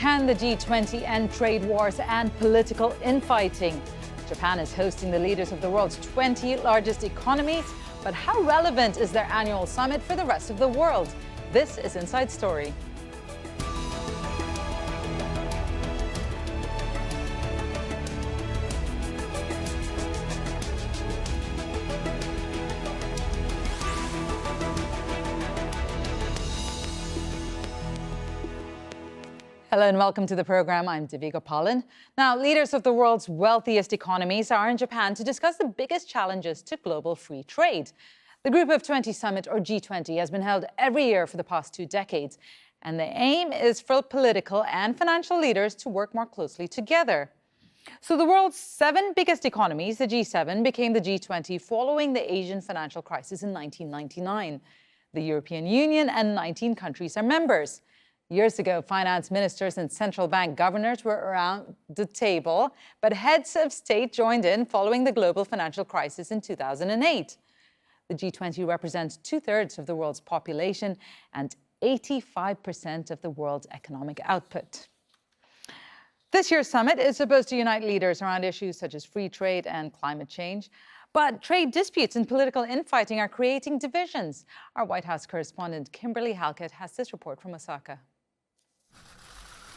Can the G20 end trade wars and political infighting? Japan is hosting the leaders of the world's 20 largest economies, but how relevant is their annual summit for the rest of the world? This is Inside Story. Hello and welcome to the program. I'm Divya Gopalan. Now, leaders of the world's wealthiest economies are in Japan to discuss the biggest challenges to global free trade. The Group of 20 Summit, or G20, has been held every year for the past 2 decades, and the aim is for political and financial leaders to work more closely together. So the world's 7 biggest economies, the G7, became the G20 following the Asian financial crisis in 1999. The European Union and 19 countries are members. Years ago, finance ministers and central bank governors were around the table, but heads of state joined in following the global financial crisis in 2008. The G20 represents 2/3 of the world's population and 85% of the world's economic output. This year's summit is supposed to unite leaders around issues such as free trade and climate change. But trade disputes and political infighting are creating divisions. Our White House correspondent Kimberly Halkett has this report from Osaka.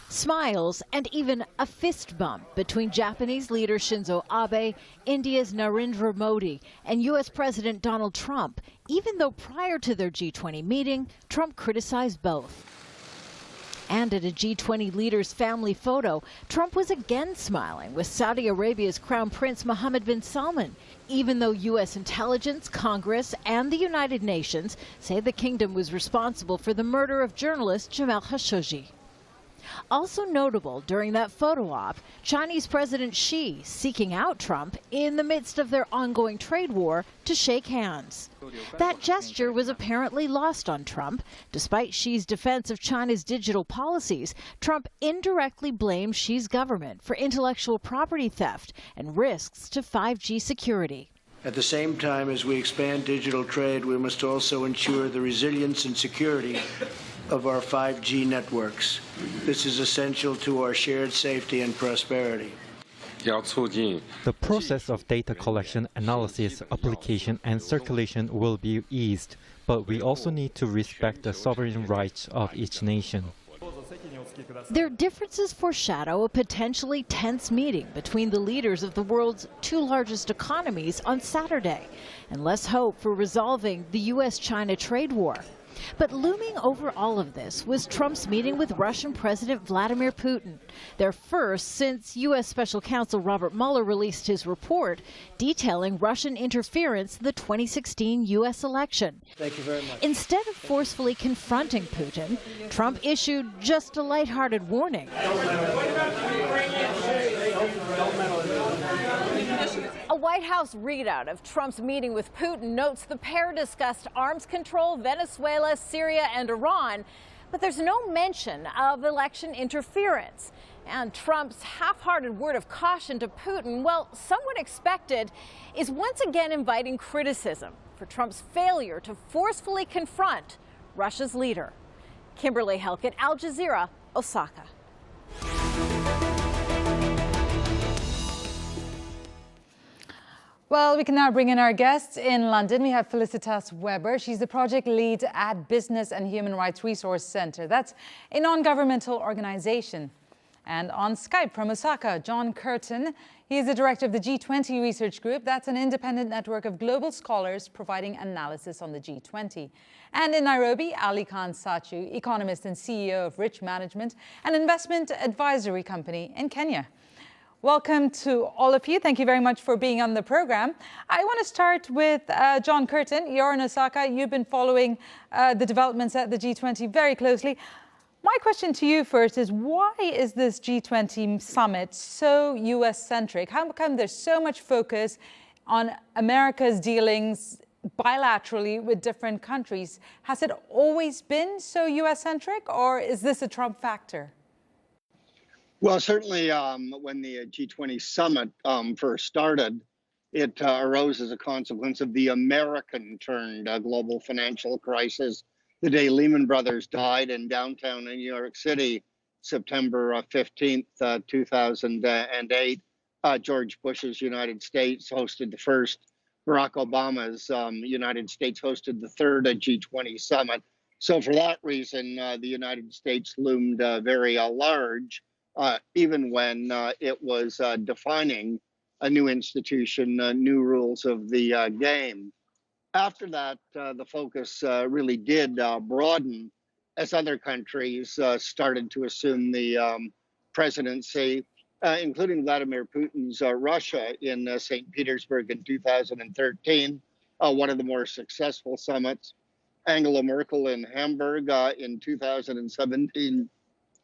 Smiles and even a fist bump between Japanese leader Shinzo Abe, India's Narendra Modi, and U.S. President Donald Trump, even though prior to their G20 meeting, Trump criticized both. And at a G20 leaders' family photo, Trump was again smiling with Saudi Arabia's Crown Prince Mohammed bin Salman, even though U.S. intelligence, Congress, and the United Nations say the kingdom was responsible for the murder of journalist Jamal Khashoggi. Also notable during that photo op, Chinese President Xi seeking out Trump in the midst of their ongoing trade war to shake hands. That gesture was apparently lost on Trump. Despite Xi's defense of China's digital policies, Trump indirectly blamed Xi's government for intellectual property theft and risks to 5G security. At the same time as we expand digital trade, we must also ensure the resilience and security of our 5G networks. This is essential to our shared safety and prosperity. The process of data collection, analysis, application, and circulation will be eased, but we also need to respect the sovereign rights of each nation. Their differences foreshadow a potentially tense meeting between the leaders of the world's 2 largest economies on Saturday, and less hope for resolving the U.S.-China trade war. But looming over all of this was Trump's meeting with Russian President Vladimir Putin, their first since U.S. Special Counsel Robert Mueller released his report detailing Russian interference in the 2016 U.S. election. Thank you very much. Instead of forcefully confronting Putin, Trump issued just a lighthearted warning. A White House readout of Trump's meeting with Putin notes the pair discussed arms control, Venezuela, Syria, and Iran, but there's no mention of election interference. And Trump's half-hearted word of caution to Putin, well, somewhat expected, is once again inviting criticism for Trump's failure to forcefully confront Russia's leader. Kimberly Halkett, Al Jazeera, Osaka. Well, we can now bring in our guests in London. We have Felicitas Weber. She's the project lead at Business and Human Rights Resource Center. That's a non-governmental organization. And on Skype from Osaka, John Kirton. He is the director of the G20 Research Group. That's an independent network of global scholars providing analysis on the G20. And in Nairobi, Aly-Khan Satchu, economist and CEO of Rich Management, an investment advisory company in Kenya. Welcome to all of you. Thank you very much for being on the program. I want to start with John Kirton. You're in Osaka. You've been following the developments at the G20 very closely. My question to you first is, why is this G20 summit so US-centric? How come there's so much focus on America's dealings bilaterally with different countries? Has it always been so US-centric, or is this a Trump factor? Well, certainly when the G20 summit first started, it arose as a consequence of the American-turned global financial crisis. The day Lehman Brothers died in downtown New York City, September 15th, 2008. George Bush's United States hosted the first. Barack Obama's United States hosted the third G20 summit. So for that reason, the United States loomed very large, even when it was defining a new institution, new rules of the game. After that, the focus really did broaden as other countries started to assume the presidency, including Vladimir Putin's Russia in St. Petersburg in 2013, one of the more successful summits. Angela Merkel in Hamburg in 2017,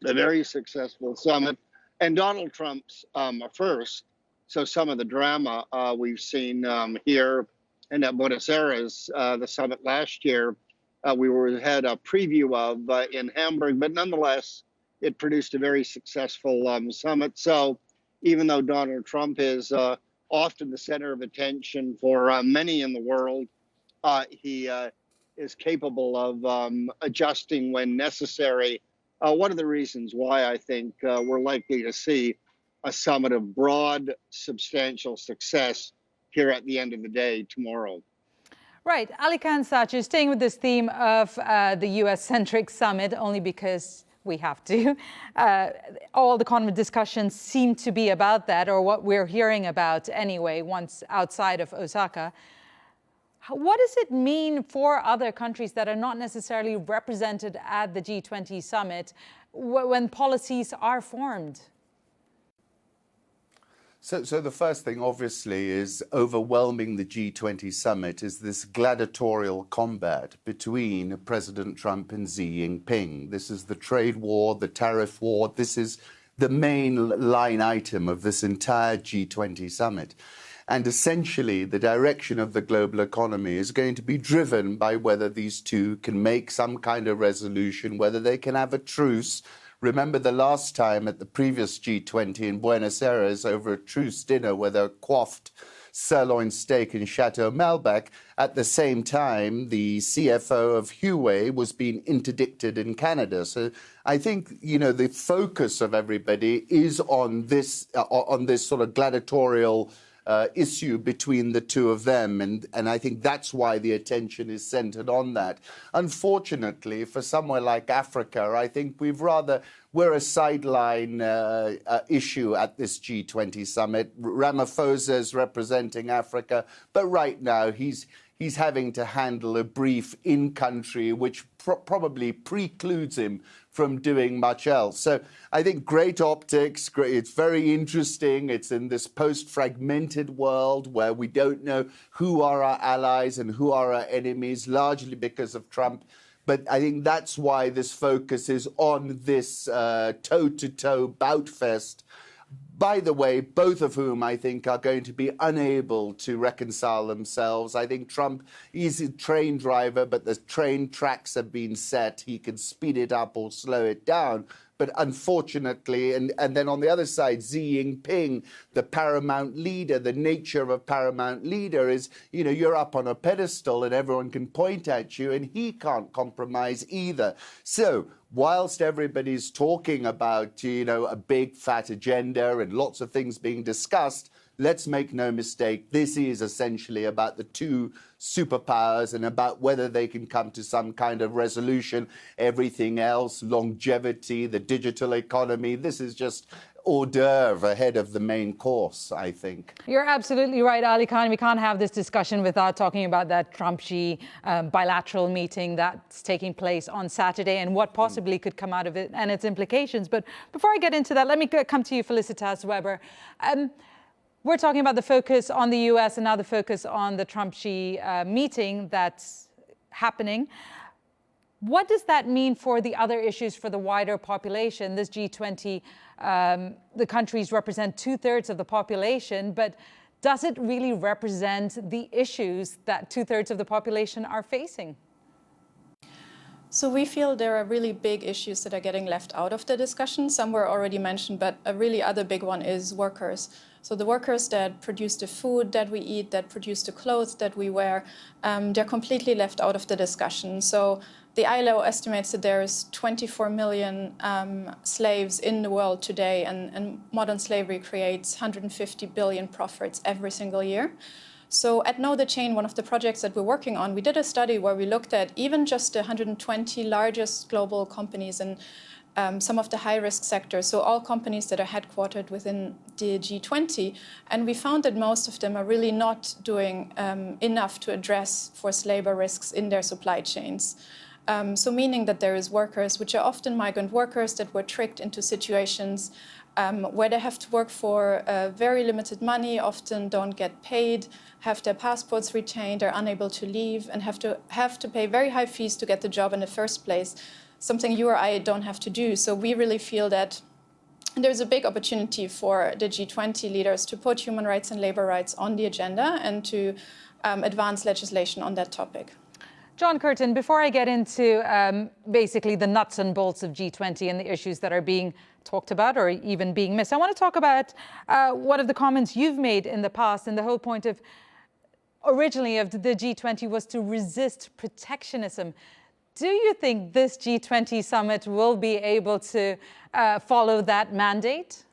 a very successful summit. And Donald Trump's first. So some of the drama we've seen here and at Buenos Aires, the summit last year, had a preview of in Hamburg, but nonetheless, it produced a very successful summit. So even though Donald Trump is often the center of attention for many in the world, he is capable of adjusting when necessary. One of the reasons why I think we're likely to see a summit of broad, substantial success here at the end of the day tomorrow. Right. Aly-Khan Satchu, staying with this theme of the US-centric summit, only because we have to. All the kind of discussions seem to be about that, or what we're hearing about anyway, once outside of Osaka. What does it mean for other countries that are not necessarily represented at the G20 summit when policies are formed? So the first thing, obviously, is overwhelming the G20 summit is this gladiatorial combat between President Trump and Xi Jinping. This is the trade war, the tariff war. This is the main line item of this entire G20 summit. And essentially, the direction of the global economy is going to be driven by whether these two can make some kind of resolution, whether they can have a truce. Remember the last time at the previous G20 in Buenos Aires over a truce dinner where they quaffed sirloin steak in Chateau Malbec. At the same time, the CFO of Huawei was being interdicted in Canada. So I think, you know, the focus of everybody is on this sort of gladiatorial issue between the two of them. And I think that's why the attention is centered on that. Unfortunately, for somewhere like Africa, I think we're a sideline issue at this G20 summit. Ramaphosa is representing Africa, but right now he's having to handle a brief in-country, which probably precludes him from doing much else. So I think great optics, it's very interesting. It's in this post-fragmented world where we don't know who are our allies and who are our enemies, largely because of Trump. But I think that's why this focus is on this toe-to-toe bout fest. By the way, both of whom I think are going to be unable to reconcile themselves. I think Trump is a train driver, but the train tracks have been set. He can speed it up or slow it down. But unfortunately, and then on the other side, Xi Jinping, the paramount leader, the nature of a paramount leader is, you know, you're up on a pedestal and everyone can point at you, and he can't compromise either. So whilst everybody's talking about, you know, a big fat agenda and lots of things being discussed, let's make no mistake, this is essentially about the two superpowers and about whether they can come to some kind of resolution. Everything else, longevity, the digital economy, this is just hors d'oeuvre ahead of the main course, I think. You're absolutely right, Aly-Khan. We can't have this discussion without talking about that Trump-Xi bilateral meeting that's taking place on Saturday and what possibly could come out of it and its implications. But before I get into that, let me come to you, Felicitas Weber. We're talking about the focus on the US and now the focus on the Trump-Xi meeting that's happening. What does that mean for the other issues for the wider population? This G20, the countries represent 2/3 of the population, but does it really represent the issues that 2/3 of the population are facing? So we feel there are really big issues that are getting left out of the discussion. Some were already mentioned, but a really other big one is workers. So the workers that produce the food that we eat, that produce the clothes that we wear, they're completely left out of the discussion. So The ILO estimates that there's 24 million slaves in the world today, and modern slavery creates 150 billion profits every single year. So at Know the Chain, one of the projects that we're working on, we did a study where we looked at even just the 120 largest global companies and some of the high-risk sectors, so all companies that are headquartered within the G20, and we found that most of them are really not doing enough to address forced labor risks in their supply chains. So meaning that there is workers, which are often migrant workers, that were tricked into situations where they have to work for very limited money, often don't get paid, have their passports retained, are unable to leave, and have to pay very high fees to get the job in the first place, something you or I don't have to do. So we really feel that there's a big opportunity for the G20 leaders to put human rights and labor rights on the agenda and to advance legislation on that topic. John Kirton, before I get into basically the nuts and bolts of G20 and the issues that are being talked about or even being missed, I want to talk about one of the comments you've made in the past, and the whole point of originally of the G20 was to resist protectionism. Do you think this G20 summit will be able to follow that mandate?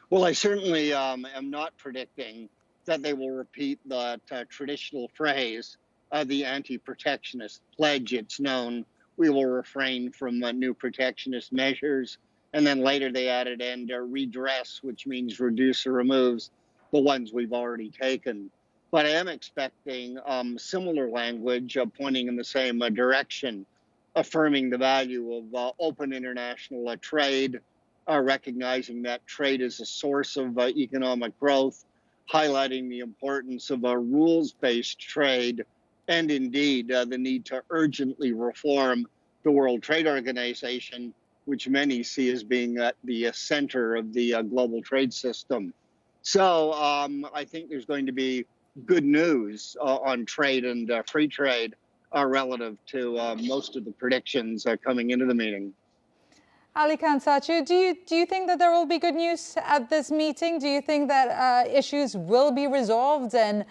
Well, I certainly am not predicting that they will repeat that traditional phrase, the anti-protectionist pledge. It's known we will refrain from new protectionist measures. And then later they added and redress, which means reduce or removes the ones we've already taken. But I am expecting similar language pointing in the same direction, affirming the value of open international trade, recognizing that trade is a source of economic growth, highlighting the importance of a rules-based trade, and indeed the need to urgently reform the World Trade Organization, which many see as being at the center of the global trade system. So I think there's going to be good news on trade and free trade relative to most of the predictions coming into the meeting. Aly-Khan Satchu, do you think that there will be good news at this meeting? Do you think that issues will be resolved and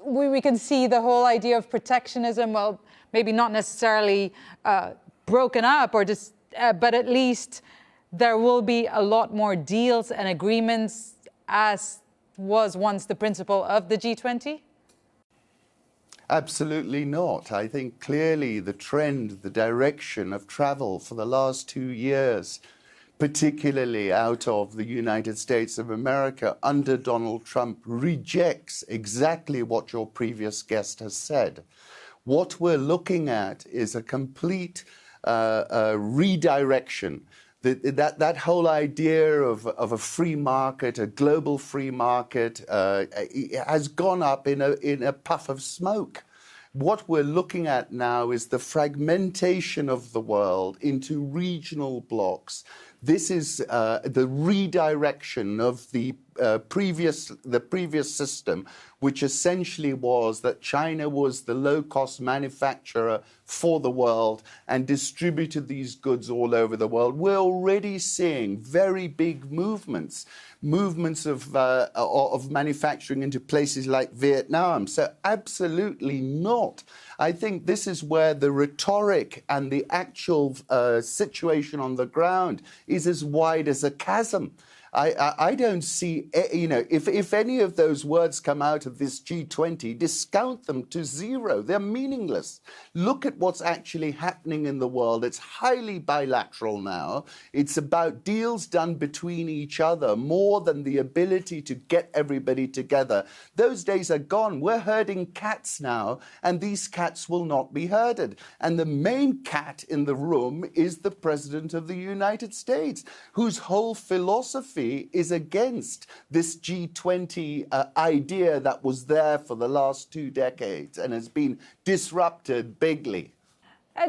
we can see the whole idea of protectionism, well, maybe not necessarily broken up, or just, but at least there will be a lot more deals and agreements as was once the principle of the G20? Absolutely not. I think clearly the trend, the direction of travel for the last 2 years, particularly out of the United States of America under Donald Trump, rejects exactly what your previous guest has said. What we're looking at is a complete redirection. That whole idea of a free market, a global free market, has gone up in a puff of smoke. What we're looking at now is the fragmentation of the world into regional blocks. This is the redirection of the previous system, which essentially was that China was the low-cost manufacturer for the world and distributed these goods all over the world. We're already seeing very big movements of manufacturing into places like Vietnam. So absolutely not. I think this is where the rhetoric and the actual situation on the ground is as wide as a chasm. I don't see, if any of those words come out of this G20, discount them to zero. They're meaningless. Look at what's actually happening in the world. It's highly bilateral now. It's about deals done between each other more than the ability to get everybody together. Those days are gone. We're herding cats now, and these cats will not be herded. And the main cat in the room is the President of the United States, whose whole philosophy is against this G20 idea that was there for the last 2 decades and has been disrupted bigly.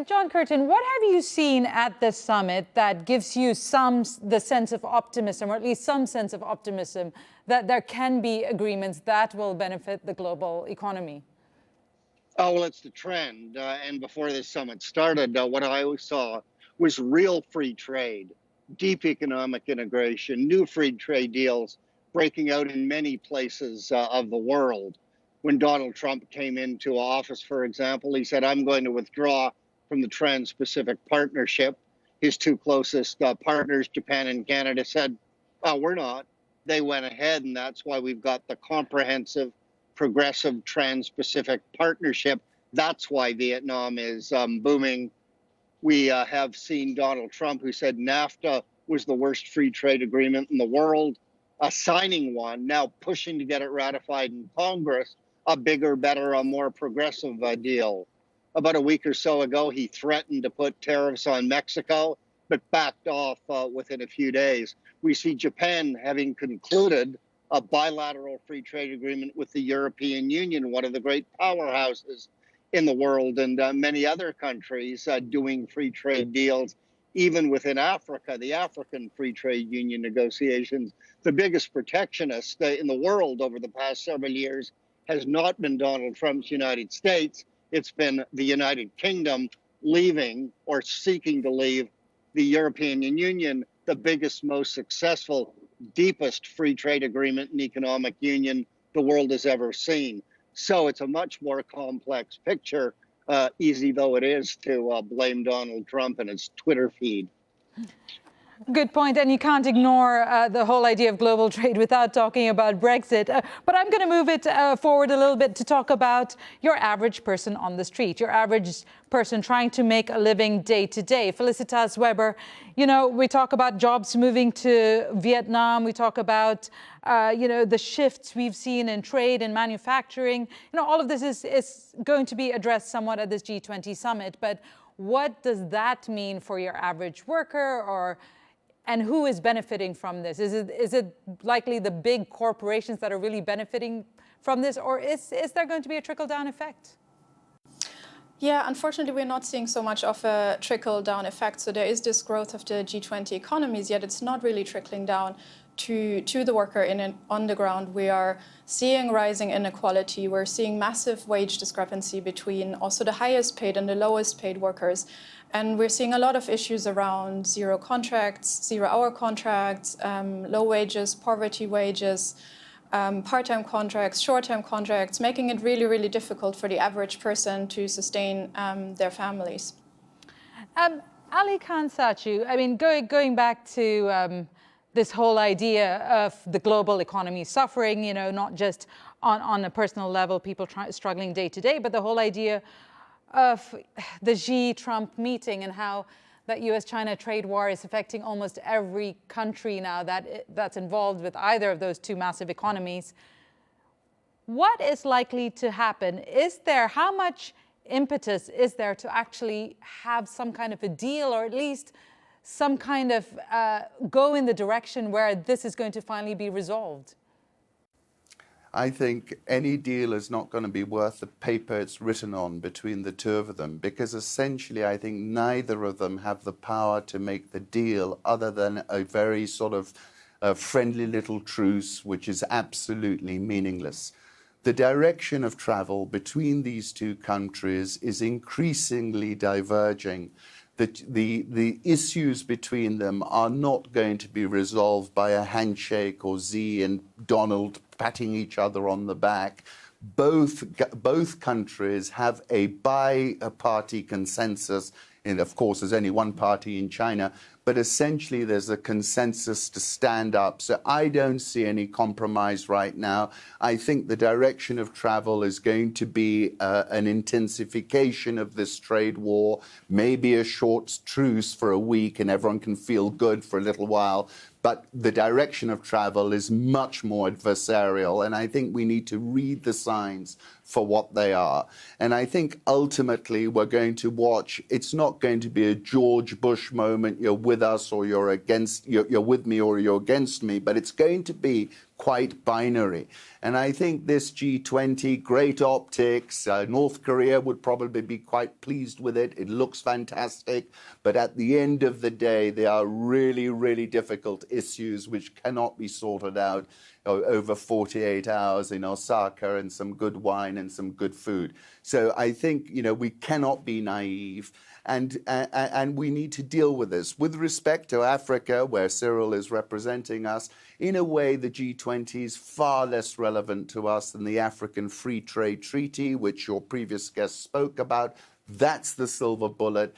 John Kirton, what have you seen at this summit that gives you the sense of optimism, or at least some sense of optimism, that there can be agreements that will benefit the global economy? Oh, well, it's the trend. And before this summit started, what I always saw was real free trade, deep economic integration, new free trade deals breaking out in many places of the world. When Donald Trump came into office, for example, he said, I'm going to withdraw from the Trans-Pacific Partnership. His two closest partners, Japan and Canada, said, oh, we're not. They went ahead, and that's why we've got the comprehensive, progressive Trans-Pacific Partnership. That's why Vietnam is booming. We have seen Donald Trump, who said NAFTA was the worst free trade agreement in the world, signing one, now pushing to get it ratified in Congress, a bigger, better, a more progressive deal. About a week or so ago, he threatened to put tariffs on Mexico, but backed off within a few days. We see Japan having concluded a bilateral free trade agreement with the European Union, one of the great powerhouses in the world, and many other countries doing free trade deals, even within Africa, the African Free Trade Union negotiations. The biggest protectionist in the world over the past several years has not been Donald Trump's United States. It's been the United Kingdom leaving or seeking to leave the European Union, the biggest, most successful, deepest free trade agreement and economic union the world has ever seen. So it's a much more complex picture, easy though it is to blame Donald Trump and his Twitter feed. Good point, and you can't ignore the whole idea of global trade without talking about Brexit. But I'm going to move it forward a little bit to talk about your average person on the street, your average person trying to make a living day to day. Felicitas Weber, you know, we talk about jobs moving to Vietnam. We talk about, the shifts we've seen in trade and manufacturing. You know, all of this is going to be addressed somewhat at this G20 summit. But what does that mean for your average worker, and who is benefiting from this? Is it likely the big corporations that are really benefiting from this, or is there going to be a trickle-down effect? Yeah, unfortunately, we're not seeing so much of a trickle-down effect. So there is this growth of the G20 economies, yet it's not really trickling down to the worker on the ground. We are seeing rising inequality. We're seeing massive wage discrepancy between also the highest paid and the lowest paid workers. And we're seeing a lot of issues around zero contracts, zero-hour contracts, low wages, poverty wages, part-time contracts, short-term contracts, making it really, really difficult for the average person to sustain their families. Aly-Khan Satchu, I mean, going back to this whole idea of the global economy suffering, you know, not just on a personal level, people struggling day to day, but the whole idea of the Xi-Trump meeting and how that US-China trade war is affecting almost every country now that's involved with either of those two massive economies. What is likely to happen? How much impetus is there to actually have some kind of a deal, or at least some kind of go in the direction where this is going to finally be resolved? I think any deal is not going to be worth the paper it's written on between the two of them, because essentially I think neither of them have the power to make the deal other than a very sort of friendly little truce, which is absolutely meaningless. The direction of travel between these two countries is increasingly diverging. The issues between them are not going to be resolved by a handshake or Xi and Donald patting each other on the back. Both countries have a bi-party consensus, and of course there's only one party in China, but essentially there's a consensus to stand up. So I don't see any compromise right now. I think the direction of travel is going to be an intensification of this trade war, maybe a short truce for a week and everyone can feel good for a little while. But the direction of travel is much more adversarial, and I think we need to read the signs for what they are. And I think ultimately we're going to watch, it's not going to be a George Bush moment, you're with us or you're with me or you're against me, but it's going to be quite binary. And I think this G20, great optics, North Korea would probably be quite pleased with it. It looks fantastic. But at the end of the day, there are really, really difficult issues which cannot be sorted out over 48 hours in Osaka, and some good wine and some good food. So I think, we cannot be naive. And we need to deal with this. With respect to Africa, where Cyril is representing us, in a way, the G20 is far less relevant to us than the African Free Trade Treaty, which your previous guest spoke about. That's the silver bullet.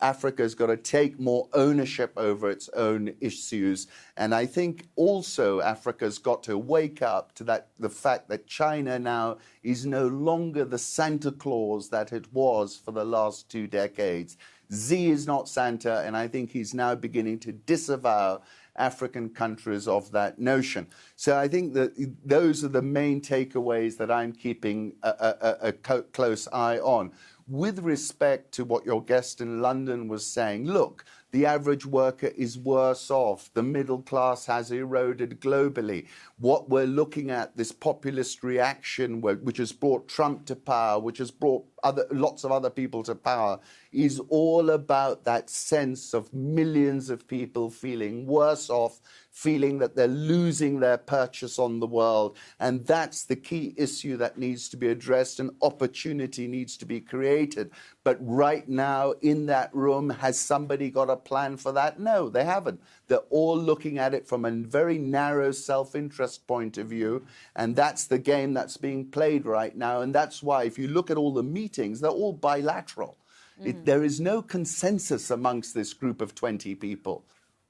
Africa's got to take more ownership over its own issues. And I think also Africa's got to wake up to the fact that China now is no longer the Santa Claus that it was for the last 2 decades. Xi is not Santa, and I think he's now beginning to disavow African countries of that notion. So I think that those are the main takeaways that I'm keeping a close eye on. With respect to what your guest in London was saying, look, the average worker is worse off. The middle class has eroded globally. What we're looking at, this populist reaction, which has brought Trump to power, which has brought lots of other people to power, is all about that sense of millions of people feeling worse off, feeling that they're losing their purchase on the world. And that's the key issue that needs to be addressed, and opportunity needs to be created. But right now in that room, has somebody got a plan for that? No, they haven't. They're all looking at it from a very narrow self-interest point of view. And that's the game that's being played right now. And that's why if you look at all the meetings, they're all bilateral. There is no consensus amongst this group of 20 people.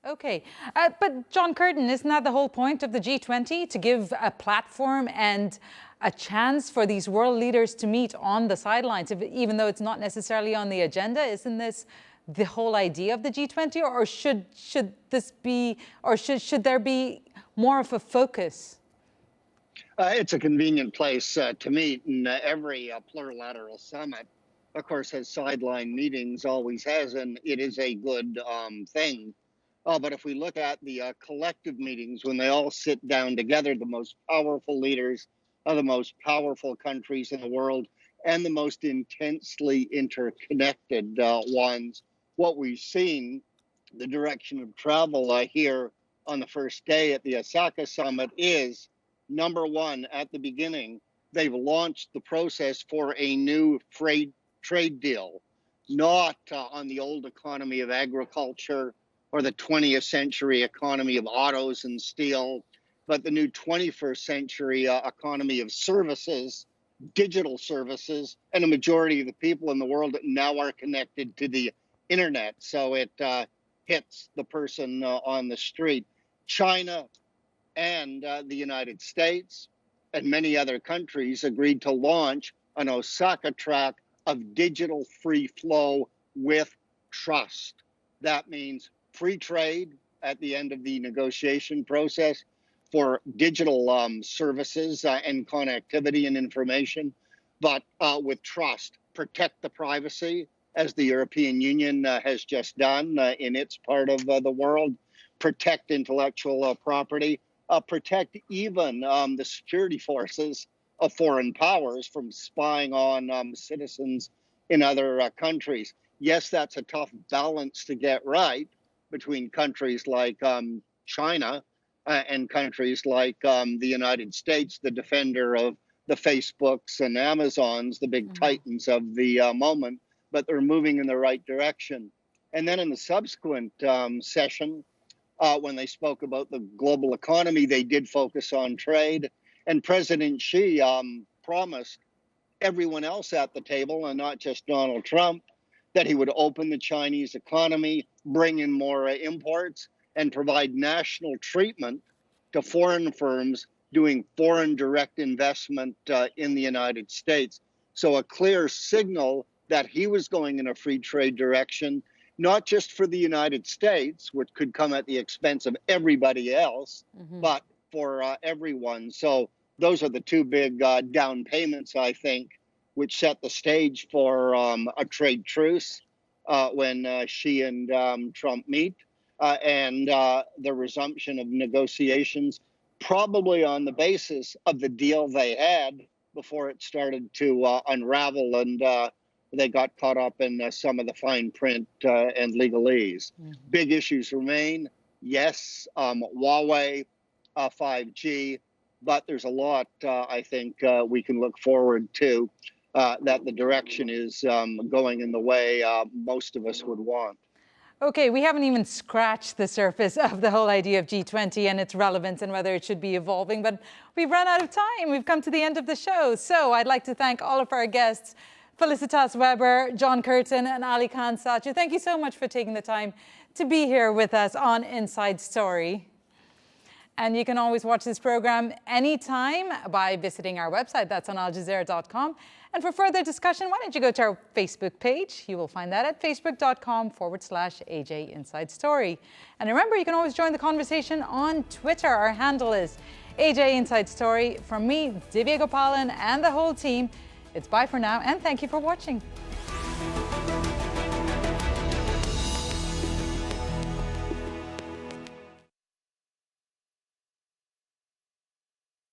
Okay, but John Kirton, isn't that the whole point of the G20, to give a platform and a chance for these world leaders to meet on the sidelines, even though it's not necessarily on the agenda? Isn't this the whole idea of the G20, or should this be, or should there be more of a focus? It's a convenient place to meet, and every plurilateral summit, of course, has sideline meetings, always has, and it is a good thing. But if we look at the collective meetings, when they all sit down together, the most powerful leaders of the most powerful countries in the world and the most intensely interconnected ones, what we've seen, the direction of travel here on the first day at the Osaka summit is, number one, at the beginning, they've launched the process for a new trade deal, not on the old economy of agriculture or the 20th century economy of autos and steel, but the new 21st century economy of services, digital services, and a majority of the people in the world now are connected to the internet. So it hits the person on the street. China and the United States and many other countries agreed to launch an Osaka track of digital free flow with trust. That means free trade at the end of the negotiation process for digital services and connectivity and information, but with trust. Protect the privacy, as the European Union has just done in its part of the world. Protect intellectual property. Protect even the security forces of foreign powers from spying on citizens in other countries. Yes, that's a tough balance to get right between countries like China and countries like the United States, the defender of the Facebooks and Amazons, the big titans of the moment, but they're moving in the right direction. And then in the subsequent session, when they spoke about the global economy, they did focus on trade. And President Xi promised everyone else at the table, and not just Donald Trump, that he would open the Chinese economy, bring in more imports, and provide national treatment to foreign firms doing foreign direct investment in the United States. So a clear signal that he was going in a free trade direction, not just for the United States, which could come at the expense of everybody else, but for everyone. So those are the two big down payments, I think, which set the stage for a trade truce when Xi and Trump meet, and the resumption of negotiations, probably on the basis of the deal they had before it started to unravel and they got caught up in some of the fine print and legalese. Big issues remain. Yes, Huawei, 5G, but there's a lot, I think, we can look forward to that the direction is going in the way most of us would want. Okay, we haven't even scratched the surface of the whole idea of G20 and its relevance and whether it should be evolving, but we've run out of time. We've come to the end of the show. So I'd like to thank all of our guests. Felicitas Weber, John Kirton, and Aly-Khan Satchu, thank you so much for taking the time to be here with us on Inside Story. And you can always watch this program anytime by visiting our website. That's on aljazeera.com. And for further discussion, why don't you go to our Facebook page? You will find that at facebook.com/AJ Inside Story. And remember, you can always join the conversation on Twitter. Our handle is AJ Inside Story. From me, Divya Gopalan, and the whole team, it's bye for now, and thank you for watching.